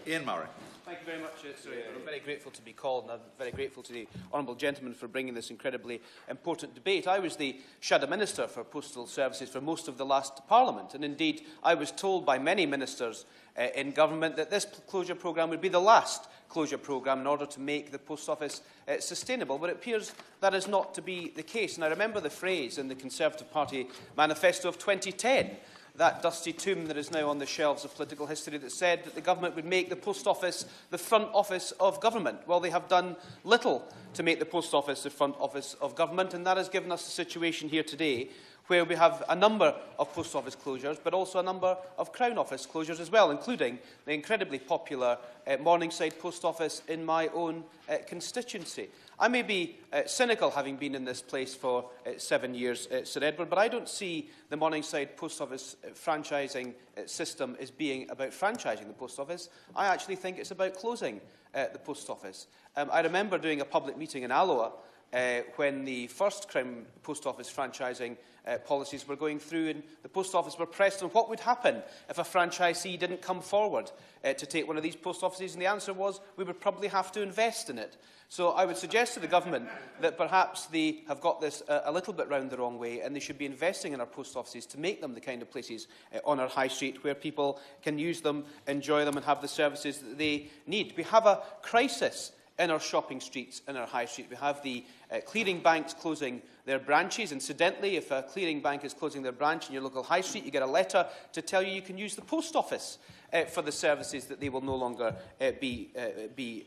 Ian Murray. Thank you very much, Sir Edward. I'm very grateful to be called, and I'm very grateful to the honourable gentleman for bringing this incredibly important debate. I was the Shadow Minister for Postal Services for most of the last Parliament, and indeed I was told by many ministers in government that this closure programme would be the last closure programme in order to make the Post Office sustainable, but it appears that is not to be the case. And I remember the phrase in the Conservative Party manifesto of 2010, that dusty tomb that is now on the shelves of political history, that said that the government would make the Post Office the front office of government. Well, they have done little to make the Post Office the front office of government, and that has given us the situation here today where we have a number of post office closures, but also a number of Crown Office closures as well, including the incredibly popular Morningside Post Office in my own constituency. I may be cynical, having been in this place for 7 years, Sir Edward, but I don't see the Morningside Post Office franchising system as being about franchising the Post Office. I actually think it's about closing the Post Office. I remember doing a public meeting in Alloa when the first Crown Post Office franchising policies were going through, and the Post Office were pressed on what would happen if a franchisee didn't come forward to take one of these post offices, and the answer was we would probably have to invest in it. So I would suggest to the government that perhaps they have got this a little bit round the wrong way, and they should be investing in our post offices to make them the kind of places on our high street where people can use them, enjoy them and have the services that they need. We have a crisis in our shopping streets, in our high street. We have the clearing banks closing their branches. Incidentally, if a clearing bank is closing their branch in your local high street, you get a letter to tell you you can use the post office for the services that they will no longer be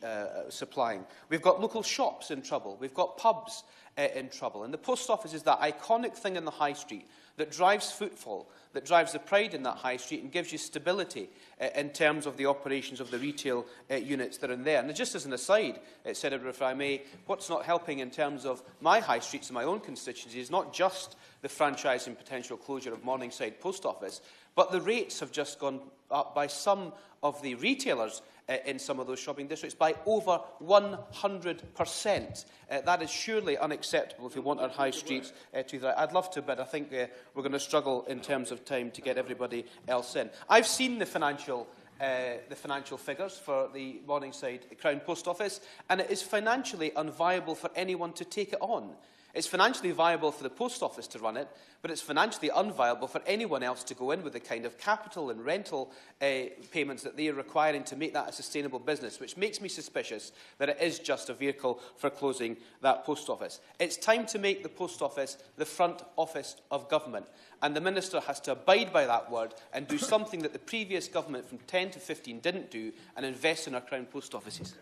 supplying. We've got local shops in trouble. We've got pubs in trouble. And the post office is that iconic thing in the high street that drives footfall, that drives the pride in that high street and gives you stability in terms of the operations of the retail units that are in there. And just as an aside, Senator, if I may, what's not helping in terms of my high streets in my own constituency is not just the franchise and potential closure of Morningside Post Office, but the rates have just gone up by some of the retailers in some of those shopping districts by over 100%. That is surely unacceptable if we want our high streets to thrive. I'd love to, but I think we're going to struggle in terms of time to get everybody else in. I've seen the financial figures for the Morningside Crown Post Office, and it is financially unviable for anyone to take it on. It's financially viable for the Post Office to run it, but it's financially unviable for anyone else to go in with the kind of capital and rental payments that they are requiring to make that a sustainable business, which makes me suspicious that it is just a vehicle for closing that Post Office. It's time to make the Post Office the front office of government, and the Minister has to abide by that word and do something that the previous government from 10 to 15 didn't do, and invest in our Crown Post Offices.